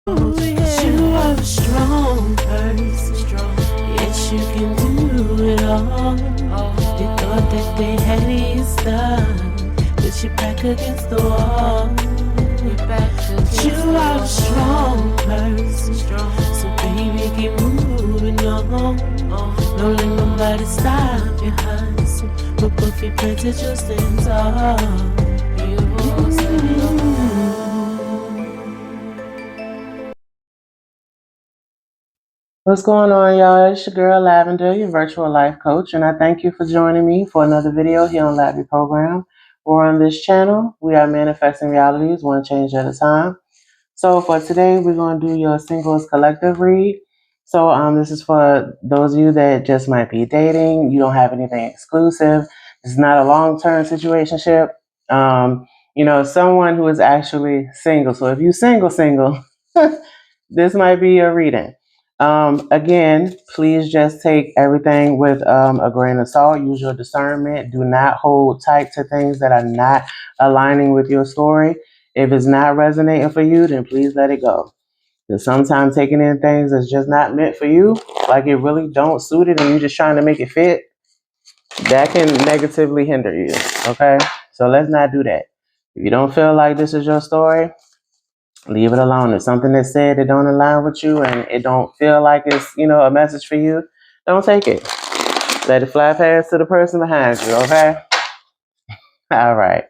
You are a strong person. Yes, you can do it all. You thought that they had you stuck, but you're back against the wall. You are a strong person. So baby, keep moving on. Don't let nobody stop your hustle. But both your plans to just stand tall. You will stand tall. What's going on, y'all? It's your girl Lavender, your virtual life coach, and I thank you for joining me for another video here on Lavi Program. We're on this channel. We are manifesting realities one change at a time. So for today, we're going to do your singles collective read. So this is for those of you that just might be dating. You don't have anything exclusive. It's not a long-term situationship. Someone who is actually single. So if you single, this might be your reading. Again, please just take everything with a grain of salt. Use your discernment. Do not hold tight to things that are not aligning with your story. If it's not resonating for you, then please let it go. Because sometimes taking in things that's just not meant for you, like it really don't suit it and you're just trying to make it fit, that can negatively hinder you. Okay? So let's not do that. If you don't feel like this is your story, leave it alone. If something is said that don't align with you and it don't feel like it's, a message for you, don't take it. Let it fly past to the person behind you, okay? All right.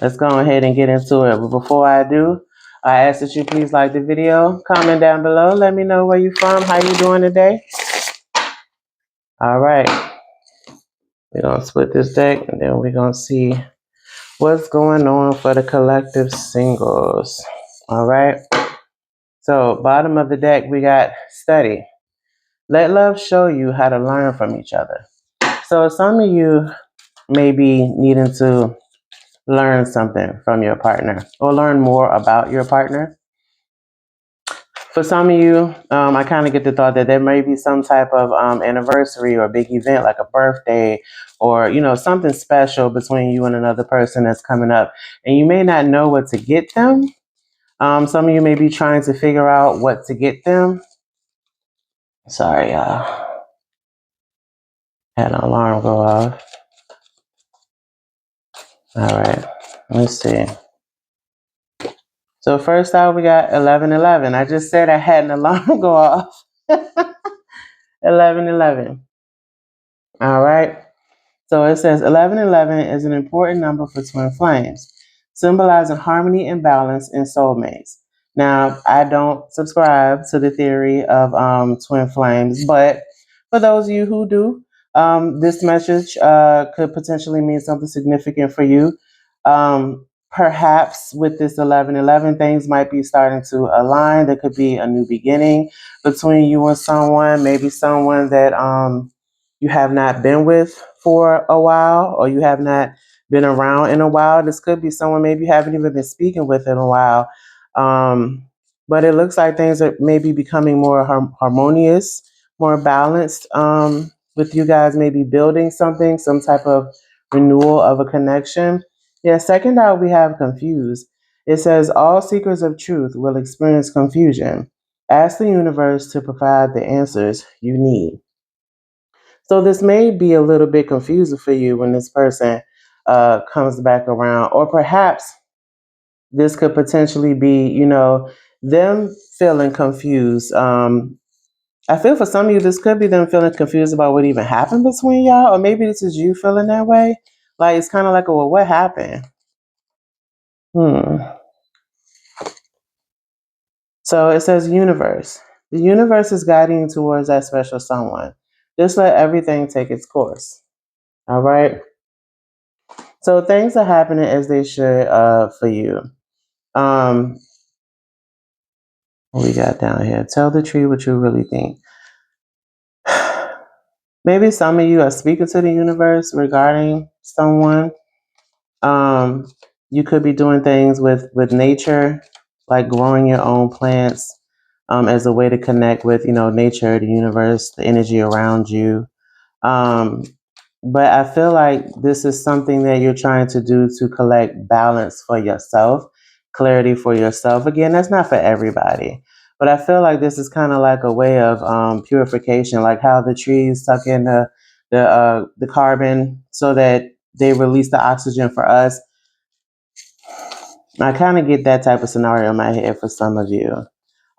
Let's go ahead and get into it. But before I do, I ask that you please like the video, comment down below, let me know where you're from, how you doing today. All right. We're going to split this deck and then we're going to see what's going on for the collective singles. All right. So bottom of the deck, we got study. Let love show you how to learn from each other. So some of you may be needing to learn something from your partner or learn more about your partner. For some of you, I kind of get the thought that there may be some type of anniversary or big event like a birthday or, something special between you and another person that's coming up. And you may not know what to get them. Some of you may be trying to figure out what to get them. Sorry, had an alarm go off. All right, let's see. So first out, we got 1111. I just said I had an alarm go off. 1111. All right. So it says 1111 is an important number for twin flames, symbolizing harmony and balance in soulmates. Now, I don't subscribe to the theory of twin flames, but for those of you who do, this message could potentially mean something significant for you. Perhaps with this 1111, things might be starting to align. There could be a new beginning between you and someone, maybe someone that you have not been with for a while or you have not been around in a while. This could be someone maybe you haven't even been speaking with in a while. But it looks like things are maybe becoming more harmonious, more balanced, with you guys maybe building something, some type of renewal of a connection. Yeah, second out, we have confused. It says all seekers of truth will experience confusion. Ask the universe to provide the answers you need. So this may be a little bit confusing for you when this person comes back around, or perhaps this could potentially be, them feeling confused. I feel for some of you, this could be them feeling confused about what even happened between y'all, or maybe this is you feeling that way. Like it's kind of like, well, what happened? So it says universe. The universe is guiding you towards that special someone. Just let everything take its course. All right. So things are happening as they should for you. What we got down here? Tell the tree what you really think. Maybe some of you are speaking to the universe regarding someone. You could be doing things with nature, like growing your own plants, as a way to connect with, nature, the universe, the energy around you. But I feel like this is something that you're trying to do to collect balance for yourself, clarity for yourself. Again, that's not for everybody. But I feel like this is kind of like a way of purification, like how the trees suck in the carbon so that they release the oxygen for us. I kind of get that type of scenario in my head for some of you.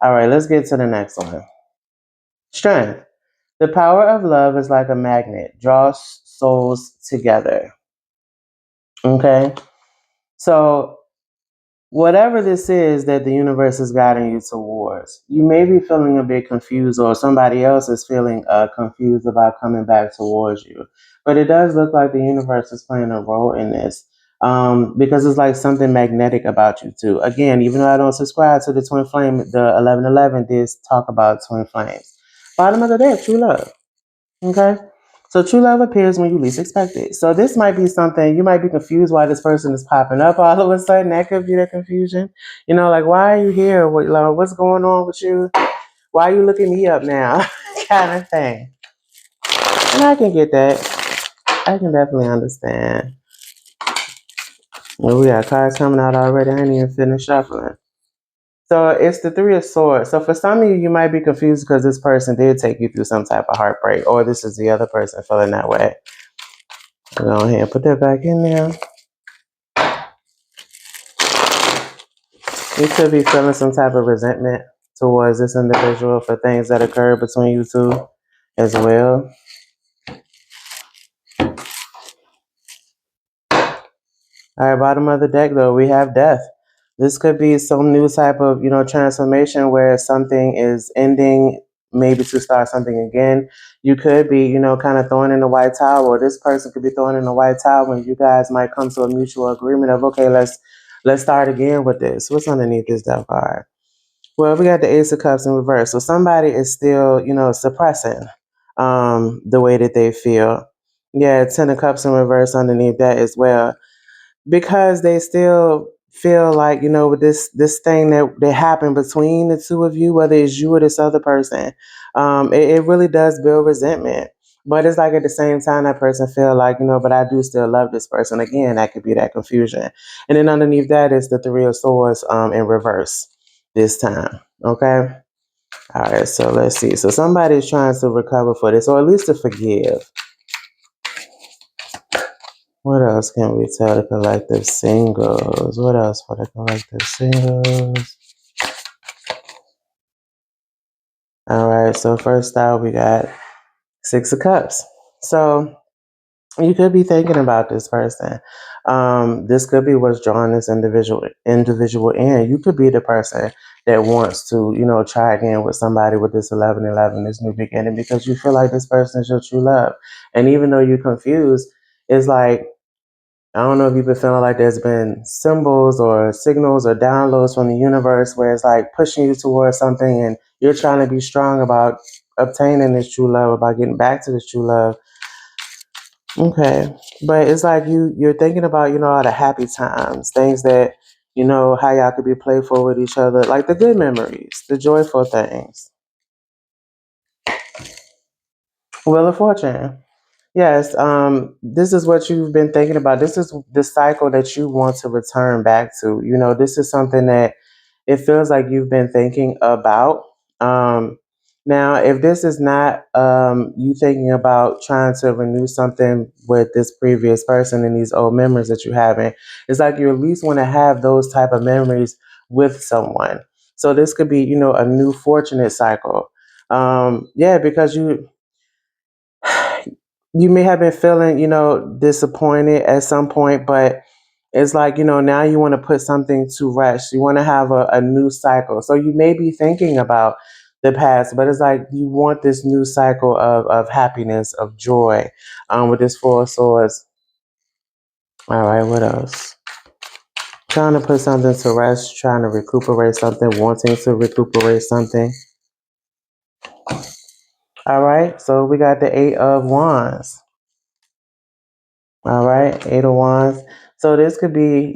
All right, let's get to the next one. Strength. The power of love is like a magnet, draws souls together. Okay? So, whatever this is that the universe is guiding you towards, you may be feeling a bit confused, or somebody else is feeling confused about coming back towards you. But it does look like the universe is playing a role in this because it's like something magnetic about you, too. Again, even though I don't subscribe to the twin flame, the 1111 did talk about twin flames. Bottom of the deck, true love. Okay. So true love appears when you least expect it. So this might be something you might be confused why this person is popping up all of a sudden. That could be the confusion. You know, like why are you here? What's going on with you? Why are you looking me up now? Kind of thing. And I can get that. I can definitely understand. Well, we got cards coming out already. I ain't even finished shuffling. So it's the Three of Swords. So for some of you, you might be confused because this person did take you through some type of heartbreak, or this is the other person feeling that way. Go ahead and put that back in there. You could be feeling some type of resentment towards this individual for things that occurred between you two as well. All right, bottom of the deck though, we have death. This could be some new type of, transformation where something is ending, maybe to start something again. You could be, kind of throwing in the white towel, or this person could be throwing in the white towel when you guys might come to a mutual agreement of, okay, let's start again with this. What's underneath this death card? Well, we got the Ace of Cups in reverse. So somebody is still, suppressing the way that they feel. Yeah, Ten of Cups in reverse underneath that as well, because they still feel like, with this thing that happened between the two of you, whether it's you or this other person, it really does build resentment. But it's like at the same time that person feel like, but I do still love this person. Again, that could be that confusion. And then underneath that is the Three of Swords in reverse this time. Okay. All right. So let's see. So somebody's trying to recover for this, or at least to forgive. What else can we tell the collective singles? What else for the collective singles? All right. So first out, we got Six of Cups. So you could be thinking about this person. This could be what's drawing this individual in. You could be the person that wants to, try again with somebody with this 1111, this new beginning, because you feel like this person is your true love. And even though you're confused, it's like, I don't know if you've been feeling like there's been symbols or signals or downloads from the universe where it's like pushing you towards something and you're trying to be strong about obtaining this true love, about getting back to this true love. Okay. But it's like you're thinking about, all the happy times, things that, how y'all could be playful with each other, like the good memories, the joyful things. Wheel of Fortune. Yes, this is what you've been thinking about. This is the cycle that you want to return back to. This is something that it feels like you've been thinking about. Now, if this is not you thinking about trying to renew something with this previous person and these old memories that you're having, it's like you at least want to have those type of memories with someone. So this could be, a new fortunate cycle. Yeah, because you may have been feeling, disappointed at some point, but it's like, now you want to put something to rest. You want to have a new cycle. So you may be thinking about the past, but it's like you want this new cycle of happiness, of joy with this Four of Swords. All right, what else? Trying to put something to rest, trying to recuperate something, wanting to recuperate something. All right, so we got the Eight of Wands. All right, Eight of Wands. So this could be,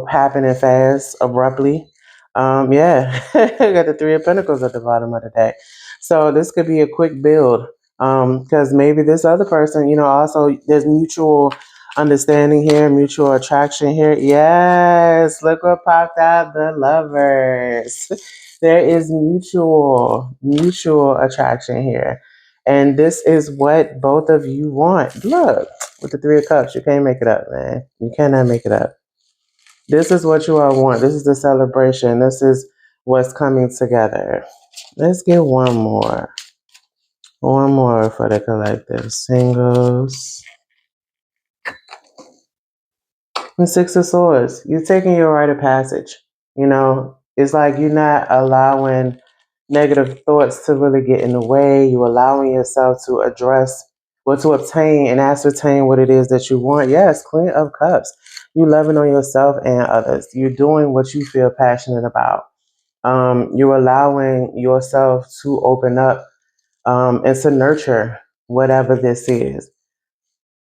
happening fast, abruptly. Yeah, I got the Three of Pentacles at the bottom of the deck. So this could be a quick build. Because maybe this other person, also there's mutual understanding here, mutual attraction here. Yes, look what popped out, the Lovers. There is mutual attraction here. And this is what both of you want. Look, with the Three of Cups, you can't make it up, man. You cannot make it up. This is what you all want. This is the celebration. This is what's coming together. Let's get one more. One more for the collective. Singles. And Six of Swords. You're taking your rite of passage. You know, it's like you're not allowing negative thoughts to really get in the way. You're allowing yourself to address or to obtain and ascertain what it is that you want. Yes, Queen of Cups. You loving on yourself and others. You're doing what you feel passionate about. You're allowing yourself to open up and to nurture whatever this is.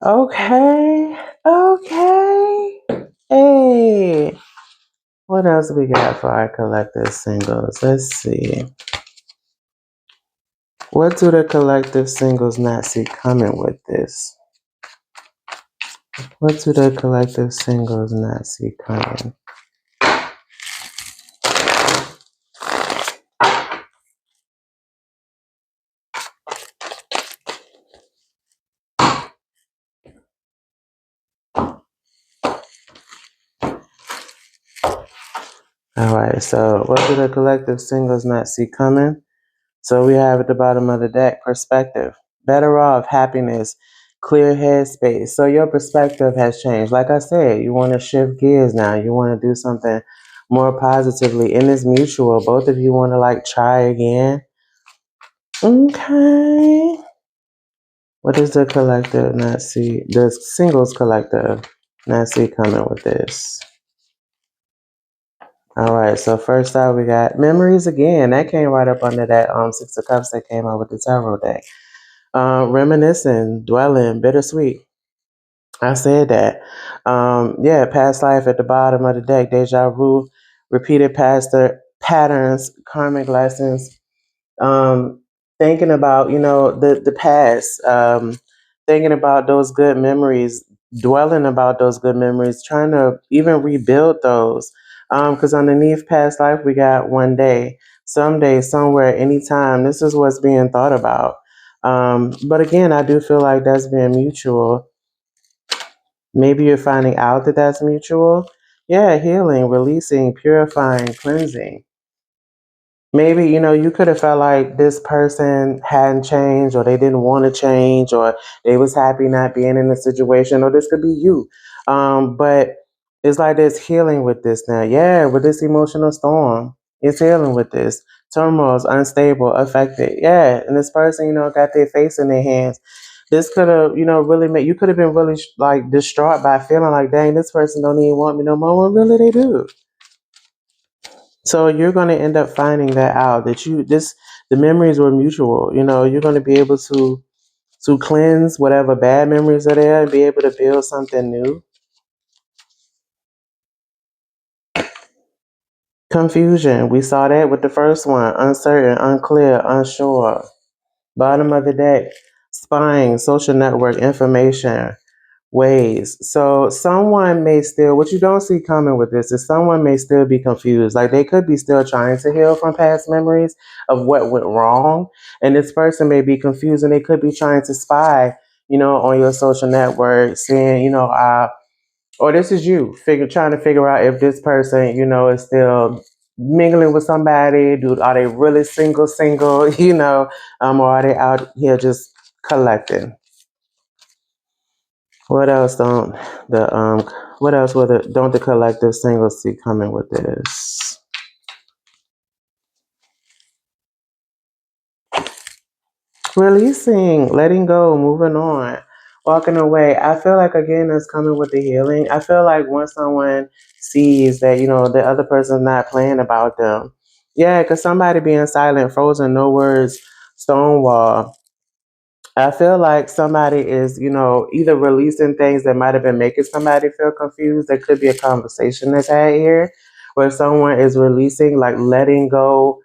Okay. Okay. Hey. What else we got for our collective singles? Let's see. What do the collective singles not see coming with this? What do the collective singles not see coming? All right, so what do the collective singles not see coming? So we have at the bottom of the deck, perspective. Better off, happiness, clear headspace. So your perspective has changed. Like I said, you want to shift gears now. You want to do something more positively. And it's mutual. Both of you want to like try again. Okay. What does the collective not see? The singles collective not see coming with this? All right, so first out we got memories again. That came right up under that Six of Cups that came out with the tarot deck. Reminiscing, dwelling, bittersweet. I said that. Yeah, past life at the bottom of the deck, deja vu, repeated past patterns, karmic lessons, thinking about, you know, the past, thinking about those good memories, dwelling about those good memories, trying to even rebuild those. Because underneath past life, we got one day, someday, somewhere, anytime. This is what's being thought about. But again, I do feel like that's being mutual. Maybe you're finding out that that's mutual. Yeah, healing, releasing, purifying, cleansing. Maybe, you know, you could have felt like this person hadn't changed or they didn't want to change or they was happy not being in the situation or this could be you. But it's like there's healing with this now. Yeah, with this emotional storm, it's healing with this. Turmoil's unstable, affected. Yeah, and this person, you know, got their face in their hands. This could have, you know, really made, you could have been really like distraught by feeling like, dang, this person don't even want me no more. Well, really they do. So you're going to end up finding that out that the memories were mutual. You know, you're going to be able to cleanse whatever bad memories are there and be able to build something new. Confusion. We saw that with the first one. Uncertain, unclear, unsure. Bottom of the deck. Spying, social network, information, ways. So someone may still, what you don't see coming with this is someone may still be confused. Like they could be still trying to heal from past memories of what went wrong. And this person may be confused and they could be trying to spy, you know, on your social network, saying, you know, or this is you trying to figure out if this person, you know, is still mingling with somebody. Are they really single, you know, or are they out here just collecting? What else don't the what else don't the collective singles see coming with this? Releasing, letting go, moving on, walking away. I feel like again that's coming with the healing. I feel like once someone sees that, you know, the other person's not playing about them. Yeah, because somebody being silent, frozen, no words, stonewall. I feel like somebody is, you know, either releasing things that might have been making somebody feel confused. There could be a conversation that's had here where someone is releasing, like letting go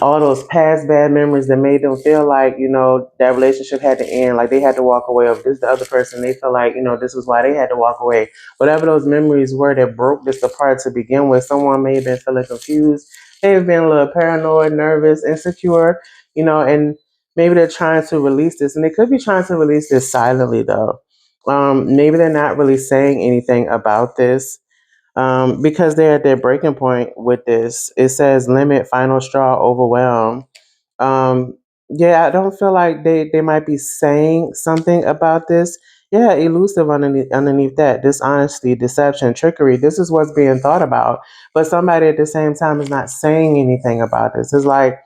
all those past bad memories that made them feel like, you know, that relationship had to end, like they had to walk away. Or this the other person, they feel like, you know, this was why they had to walk away. Whatever those memories were that broke this apart to begin with, someone may have been feeling confused, they've been a little paranoid, nervous, insecure, and maybe they're trying to release this, and they could be trying to release this silently though. Maybe they're not really saying anything about this, because they're at their breaking point with this. It says limit, final straw, overwhelm. Um, yeah, I don't feel like they might be saying something about this. Yeah, elusive underneath that. Dishonesty, deception, trickery. This is what's being thought about. But somebody at the same time is not saying anything about this. It's like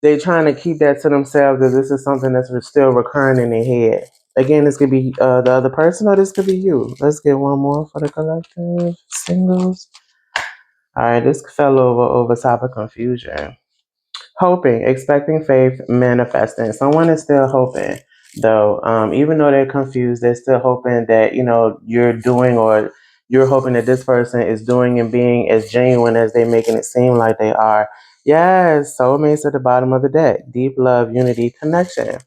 they're trying to keep that to themselves, that this is something that's still recurring in their head. Again, this could be the other person, or this could be you. Let's get one more for the collective singles. All right, this fell over top of confusion. Hoping, expecting faith, manifesting. Someone is still hoping, though. Even though they're confused, they're still hoping that you're doing, or you're hoping that this person is doing and being as genuine as they're making it seem like they are. Yes, soulmates at the bottom of the deck. Deep love, unity, connection.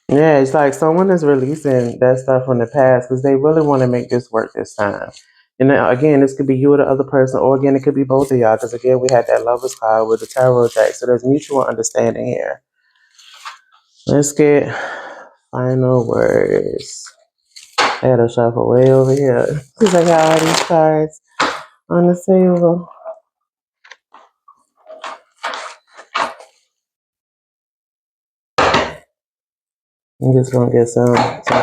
Yeah, it's like someone is releasing that stuff from the past because they really want to make this work this time. And then, again, this could be you or the other person, or again, it could be both of y'all. Because again, we had that lovers card with the tarot deck, so there's mutual understanding here. Let's get final words. I had to shuffle way over here because I got all these cards on the table. I'm just gonna get some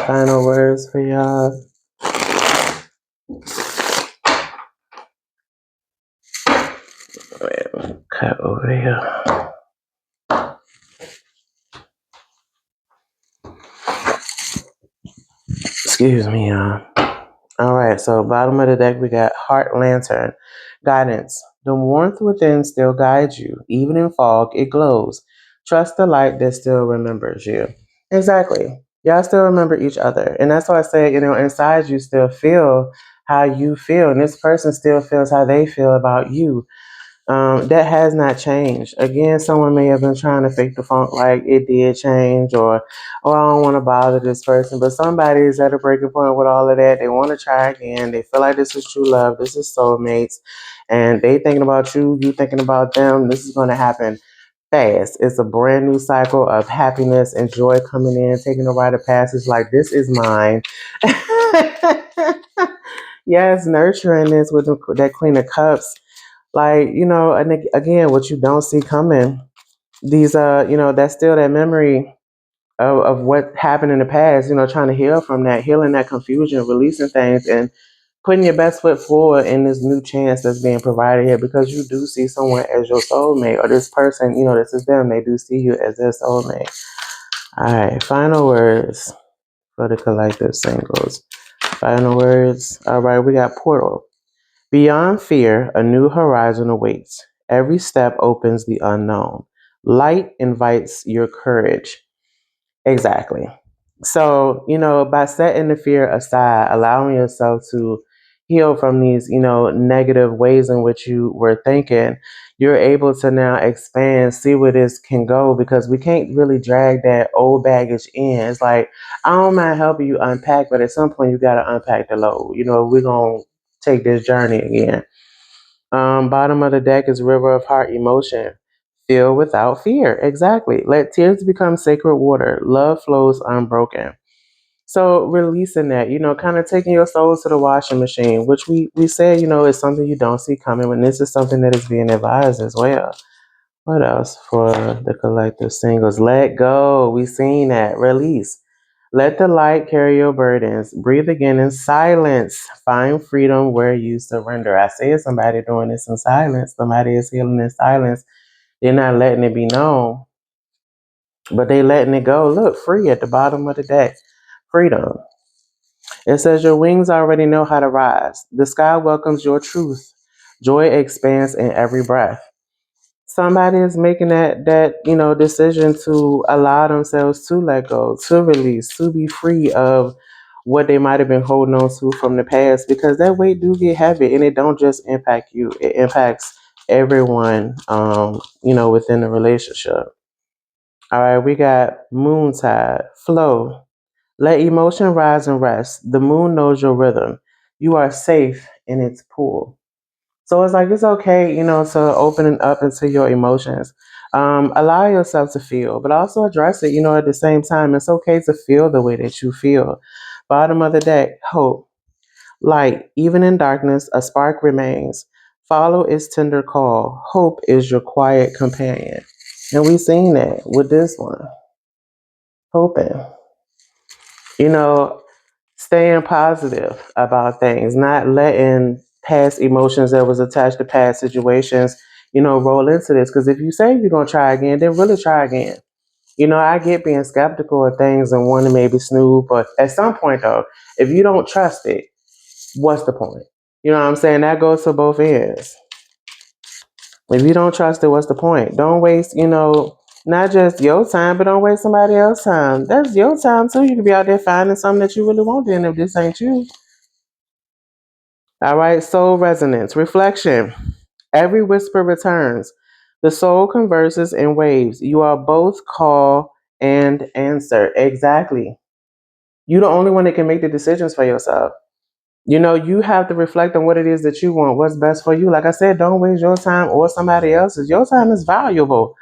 final words for y'all. Wait, cut over here. Excuse me, y'all. All right, so bottom of the deck, we got Heart Lantern. Guidance. The warmth within still guides you. Even in fog, it glows. Trust the light that still remembers you. Exactly. Y'all still remember each other. And that's why I say, inside you still feel how you feel. And this person still feels how they feel about you. That has not changed. Again, someone may have been trying to fake the funk like it did change, or, oh, I don't want to bother this person. But somebody is at a breaking point with all of that. They want to try again. They feel like this is true love. This is soulmates. And they thinking about you thinking about them. This is going to happen fast. It's a brand new cycle of happiness and joy coming in, taking a rite of passage like this is mine. Yes, nurturing this with that Queen of Cups. Like, and again, what you don't see coming, these, that's still that memory of what happened in the past, trying to heal from that, healing that confusion, releasing things, and putting your best foot forward in this new chance that's being provided here, because you do see someone as your soulmate, or this person, this is them, they do see you as their soulmate. All right, final words for the collective singles. Final words. All right, we got portal. Beyond fear, a new horizon awaits. Every step opens the unknown. Light invites your courage. Exactly. So, by setting the fear aside, allowing yourself to heal from these, negative ways in which you were thinking, you're able to now expand, see where this can go, because we can't really drag that old baggage in. It's like, I don't mind helping you unpack, but at some point you got to unpack the load. We're going to take this journey again. Bottom of the deck is River of Heart Emotion. Feel without fear. Exactly. Let tears become sacred water. Love flows unbroken. So releasing that, kind of taking your soul to the washing machine, which we said, is something you don't see coming, when this is something that is being advised as well. What else for the collective singles? Let go. We seen that. Release. Let the light carry your burdens. Breathe again in silence. Find freedom where you surrender. I said somebody doing this in silence. Somebody is healing in silence. They're not letting it be known, but they letting it go. Look, free at the bottom of the deck. Freedom. It says your wings already know how to rise. The sky welcomes your truth. Joy expands in every breath. Somebody is making that decision to allow themselves to let go, to release, to be free of what they might have been holding on to from the past, because that weight do get heavy, and it don't just impact you, it impacts everyone within the relationship. All right, we got moon tide, flow. Let emotion rise and rest. The moon knows your rhythm. You are safe in its pull. So it's like it's okay, to open up into your emotions. Allow yourself to feel, but also address it, at the same time. It's okay to feel the way that you feel. Bottom of the deck, hope. Light, even in darkness, a spark remains. Follow its tender call. Hope is your quiet companion. And we've seen that with this one. Hoping. You know, staying positive about things, not letting past emotions that was attached to past situations, roll into this. Because if you say you're going to try again, then really try again. I get being skeptical of things and want to maybe snoop, but at some point, though, if you don't trust it, what's the point? You know what I'm saying? That goes to both ends. If you don't trust it, what's the point? Don't waste, not just your time, but don't waste somebody else's time. That's your time too. You could be out there finding something that you really want then if this ain't you. All right, soul resonance, reflection. Every whisper returns. The soul converses in waves. You are both call and answer. Exactly. You're the only one that can make the decisions for yourself. You have to reflect on what it is that you want, what's best for you. Like I said, don't waste your time or somebody else's. Your time is valuable.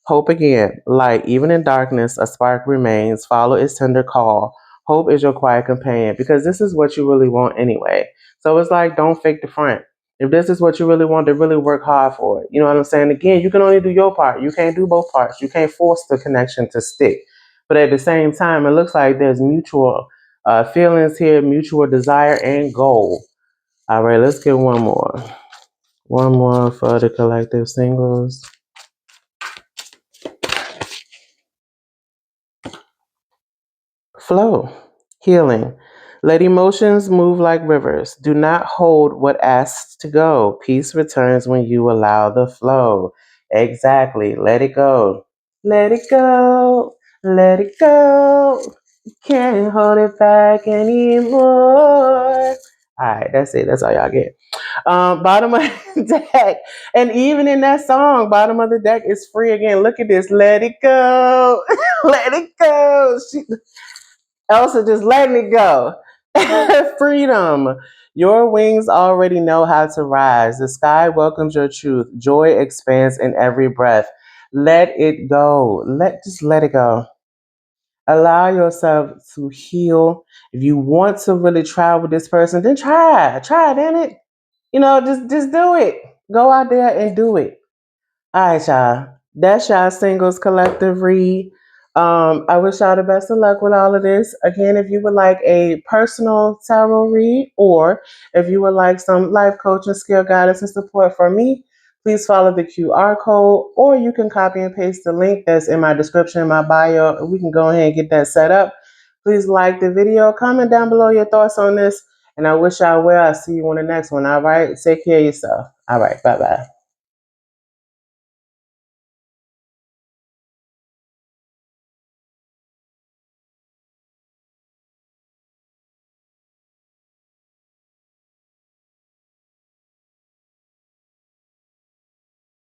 Hope again. Light, even in darkness, a spark remains. Follow its tender call. Hope is your quiet companion because this is what you really want anyway. So it's like, don't fake the front. If this is what you really want, to really work hard for it. You know what I'm saying? Again, you can only do your part. You can't do both parts. You can't force the connection to stick. But at the same time, it looks like there's mutual feelings here, mutual desire and goal. All right, let's get one more. One more for the collective singles. Flow, healing. Let emotions move like rivers. Do not hold what asks to go. Peace returns when you allow the flow. Exactly. Let it go. Let it go. Let it go. Can't hold it back anymore. All right, that's it. That's all y'all get. Bottom of the deck. And even in that song, bottom of the deck is free again. Look at this. Let it go. Let it go. Elsa, just letting it go. Freedom. Your wings already know how to rise. The sky welcomes your truth. Joy expands in every breath. Let it go. Just let it go. Allow yourself to heal. If you want to really try with this person, then try. Try, damn it. Just do it. Go out there and do it. All right, y'all. That's y'all singles collective read. I wish y'all the best of luck with all of this. Again, if you would like a personal tarot read or if you would like some life coaching, skill guidance, and support from me, please follow the QR code or you can copy and paste the link that's in my description in my bio and we can go ahead and get that set up. Please like the video, comment down below your thoughts on this, and I wish y'all well. I'll see you on the next one. All right. Take care of yourself. All right. Bye-bye.